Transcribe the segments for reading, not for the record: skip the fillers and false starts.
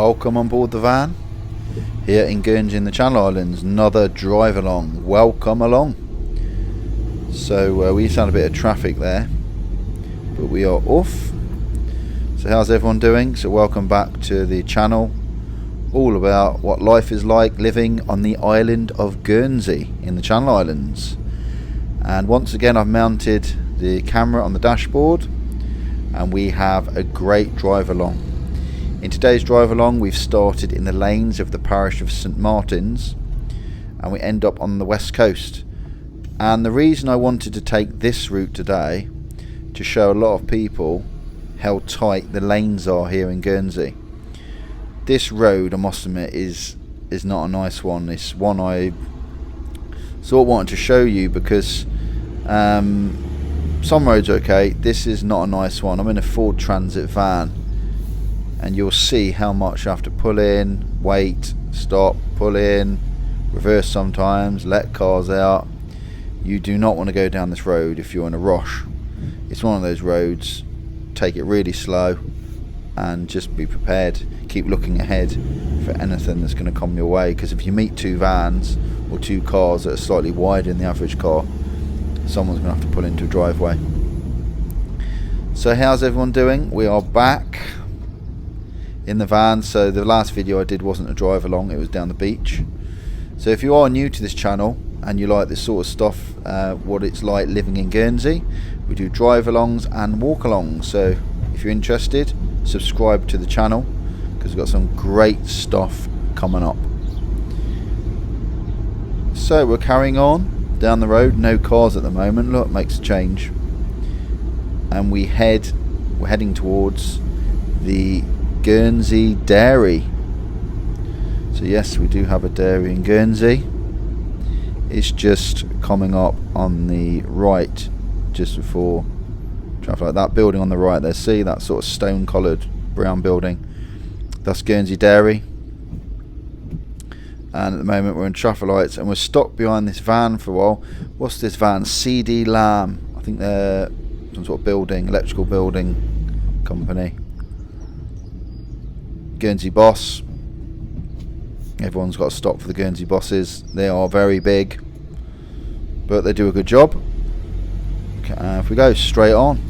Welcome on board the van here in Guernsey in the Channel Islands. Another drive along. Welcome along. So we found a bit of traffic there, but we are off. So how's everyone doing? So welcome back to the channel, all about what life is like living on the island of Guernsey in the Channel Islands. And once again I've mounted the camera on the dashboard and we have a great drive along. In today's drive along we've started in the lanes of the parish of St Martin's and we end up on the west coast. And the reason I wanted to take this route today, to show a lot of people how tight the lanes are here in Guernsey. This road, I must admit, is not a nice one. It's one I sort of wanted to show you because some roads are okay. This is not a nice one. I'm in a Ford Transit van and you'll see how much I have to pull in, wait, stop, pull in, reverse sometimes, let cars out. You do not want to go down this road if you're in a rush. It's one of those roads, take it really slow and just be prepared. Keep looking ahead for anything that's going to come your way, because if you meet two vans or two cars that are slightly wider than the average car, someone's going to have to pull into a driveway. So how's everyone doing? We are back in the van. So the last video I did wasn't a drive along, it was down the beach. So if you are new to this channel and you like this sort of stuff, what it's like living in Guernsey, we do drive alongs and walk alongs. So if you're interested, subscribe to the channel because we've got some great stuff coming up. So we're carrying on down the road, no cars at the moment. Look, makes a change, and we're heading towards the Guernsey dairy. So yes, we do have a dairy in Guernsey. It's just coming up on the right, just before traffic light. That building on the right there, see that sort of stone coloured brown building, that's Guernsey dairy. And at the moment we're in traffic lights and we're stopped behind this van for a while. What's this van? CD Lamb, I think they're some sort of building, electrical building company. Guernsey Boss. Everyone's got to stop for the Guernsey Bosses. They are very big, but they do a good job. If we go straight on,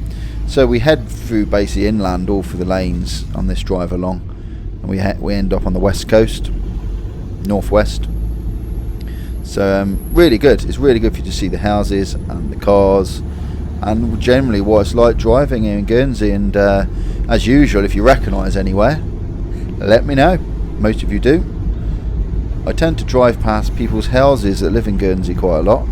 so we head through basically inland, all through the lanes on this drive along, and we end up on the west coast, northwest. So really good. It's really good for you to see the houses and the cars and generally what it's like driving in Guernsey. And as usual, if you recognise anywhere, let me know. Most of you do. I tend to drive past people's houses that live in Guernsey quite a lot.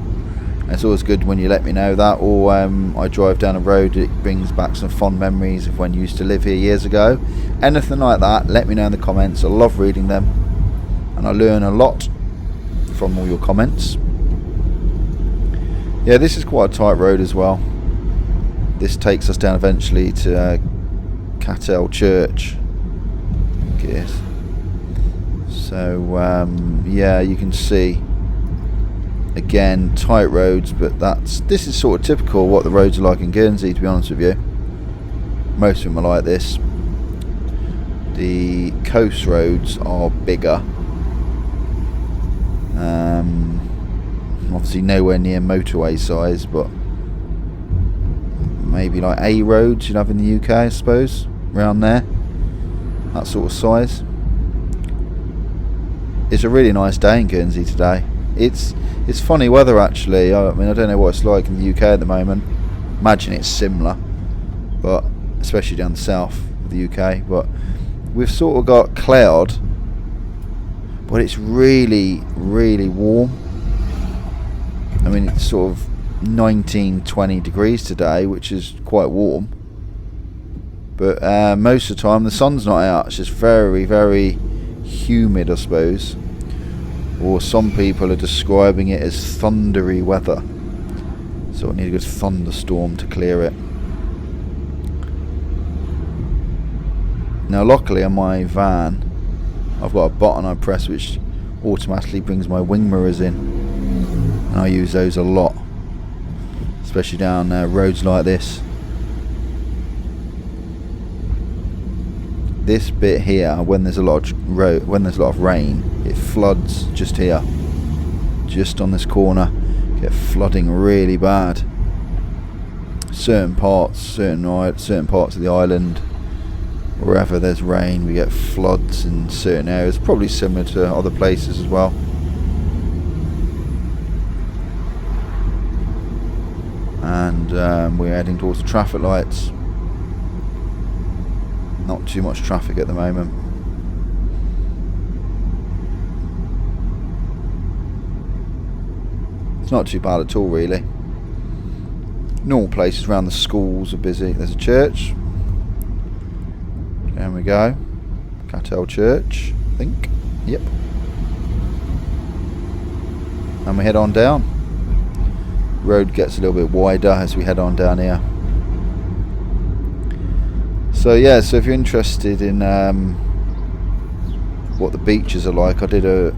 It's always good when you let me know that, or I drive down a road, it brings back some fond memories of when you used to live here years ago. Anything like that, let me know in the comments. I love reading them and I learn a lot from all your comments. Yeah, this is quite a tight road as well. This takes us down eventually to Castel church. Yes. So yeah, you can see again tight roads, but this is sort of typical of what the roads are like in Guernsey, to be honest with you. Most of them are like this. The coast roads are bigger, obviously nowhere near motorway size, but maybe like A roads you'd have in the UK, I suppose, around there, that sort of size. It's a really nice day in Guernsey today. It's funny weather actually. I mean, I don't know what it's like in the UK at the moment. Imagine it's similar, but especially down the south of the UK. But we've sort of got cloud, but it's really, really warm. I mean, it's sort of 19-20 degrees today, which is quite warm. But most of the time the sun's not out. It's just very, very humid, I suppose. Or some people are describing it as thundery weather, so I need a good thunderstorm to clear it. Now luckily on my van I've got a button I press which automatically brings my wing mirrors in, and I use those a lot, especially down roads like this. this bit here, when there's a lot of rain, it floods just here, just on this corner. Get flooding really bad. Certain parts of the island, wherever there's rain, we get floods in certain areas. Probably similar to other places as well. And we're heading towards the traffic lights. Not too much traffic at the moment. It's not too bad at all, really. Normal places around the schools are busy. There's a church. There we go. Castel Church, I think. Yep. And we head on down. Road gets a little bit wider as we head on down here. So yeah, so if you're interested in what the beaches are like, I did a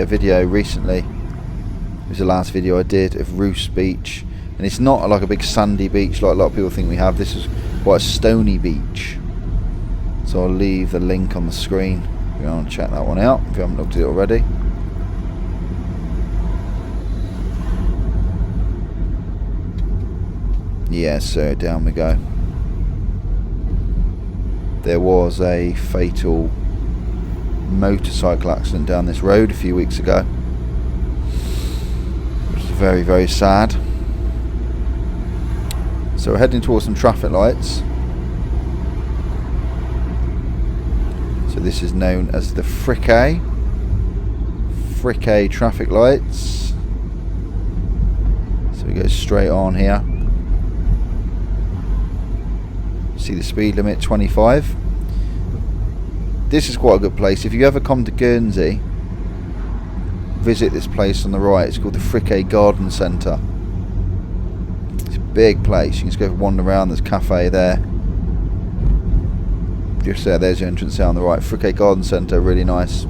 video recently. It was the last video I did of Roos Beach, and it's not like a big sandy beach like a lot of people think we have. This is quite a stony beach. So I'll leave the link on the screen if you want to check that one out if you haven't looked at it already. Yeah, so down we go. There was a fatal motorcycle accident down this road a few weeks ago, which is very, very sad. So we're heading towards some traffic lights. So this is known as the Frickay traffic lights. So we go straight on here. See the speed limit, 25. This is quite a good place. If you ever come to Guernsey, visit this place on the right. It's called the Frickay Garden Centre. It's a big place. You can just go wander around. There's a cafe there. Just there, there's your entrance there on the right. Frickay Garden Centre, really nice.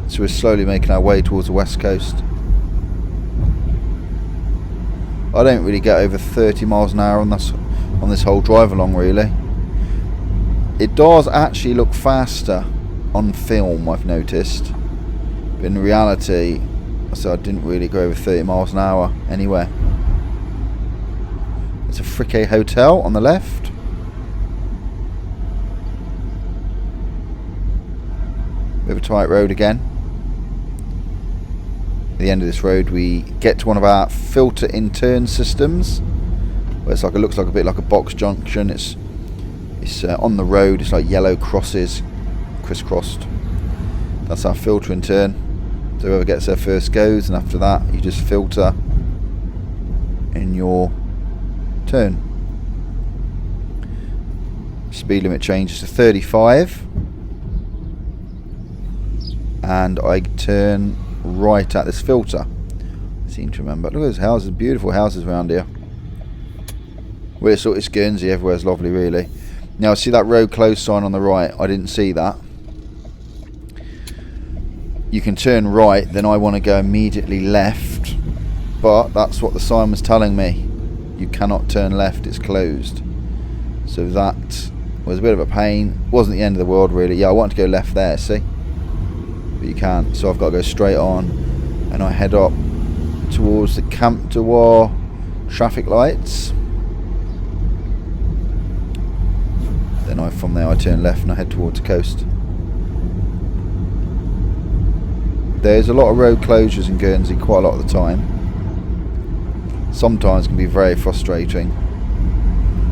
So we're slowly making our way towards the west coast. I don't really get over 30 miles an hour on this whole drive along, really. It does actually look faster on film, I've noticed. But in reality, I didn't really go over 30 miles an hour anywhere. There's a Frickay Hotel on the left. Bit of a tight road again. At the end of this road we get to one of our filter in turn systems, where it looks like a bit like a box junction. It's on the road. It's like yellow crosses crisscrossed. That's our filter in turn. So whoever gets there first goes, and after that you just filter in your turn. Speed limit changes to 35, and I turn right at this filter. I seem to remember. Look at those houses, beautiful houses around here. Well, it's Guernsey, everywhere's lovely, really. Now, see that road closed sign on the right? I didn't see that. You can turn right, then I want to go immediately left, but that's what the sign was telling me. You cannot turn left, it's closed. So that was a bit of a pain. Wasn't the end of the world, really. Yeah, I wanted to go left there, see? But you can't, so I've got to go straight on, and I head up towards the Camp de War traffic lights. Then from there I turn left and I head towards the coast. There's a lot of road closures in Guernsey quite a lot of the time. Sometimes it can be very frustrating,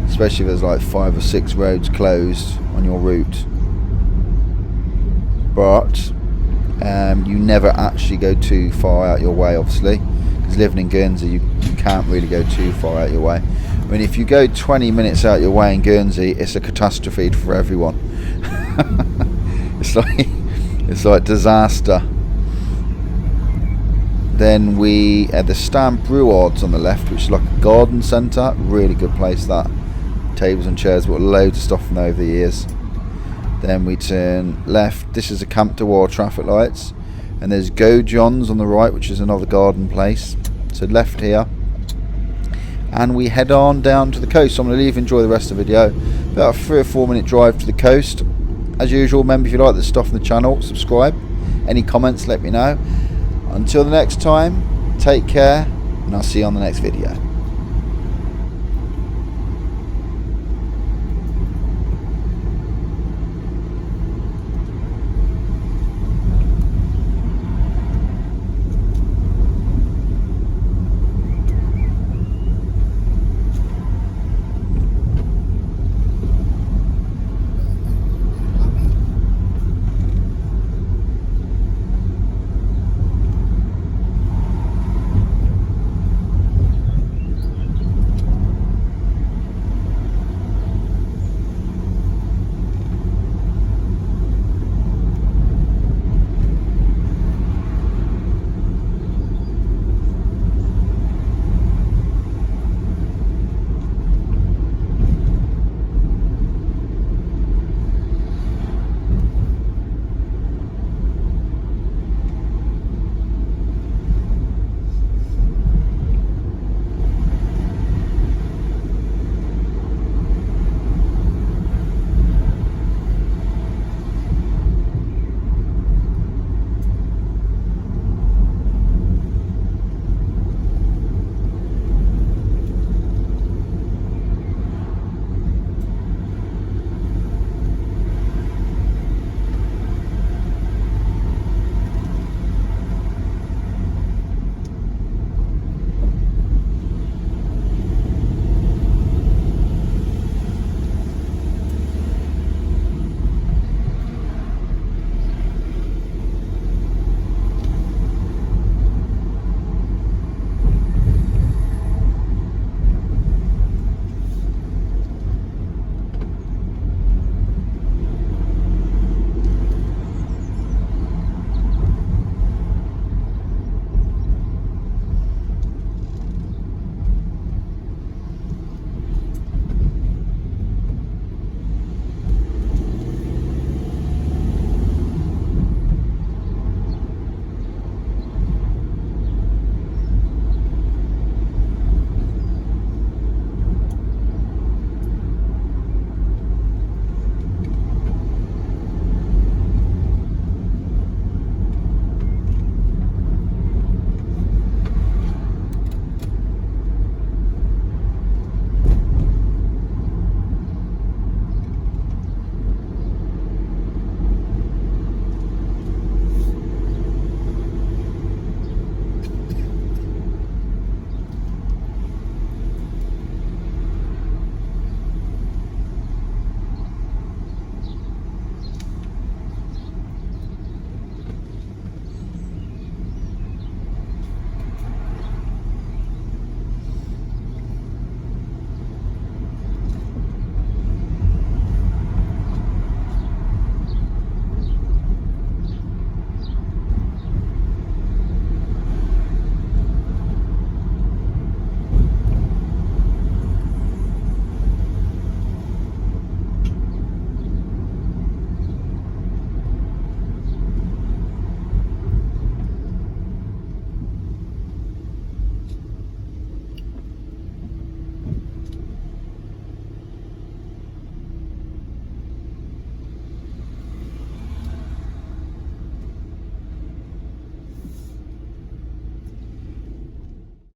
especially if there's like 5 or 6 roads closed on your route. But you never actually go too far out your way, obviously, because living in Guernsey you can't really go too far out your way. I mean, if you go 20 minutes out your way in Guernsey, it's a catastrophe for everyone. it's like disaster. Then we had the Stamp Brewards on the left, which is like a garden centre. Really good place, that. Tables and chairs, but loads of stuff from there over the years. Then we turn left. This is a Camp de War traffic lights. And there's Go John's on the right, which is another garden place. So left here. and we head on down to the coast. So I'm going to leave, enjoy the rest of the video. About a 3 or 4 minute drive to the coast. As usual, remember, if you like the stuff on the channel, subscribe. Any comments, let me know. Until the next time, take care, and I'll see you on the next video.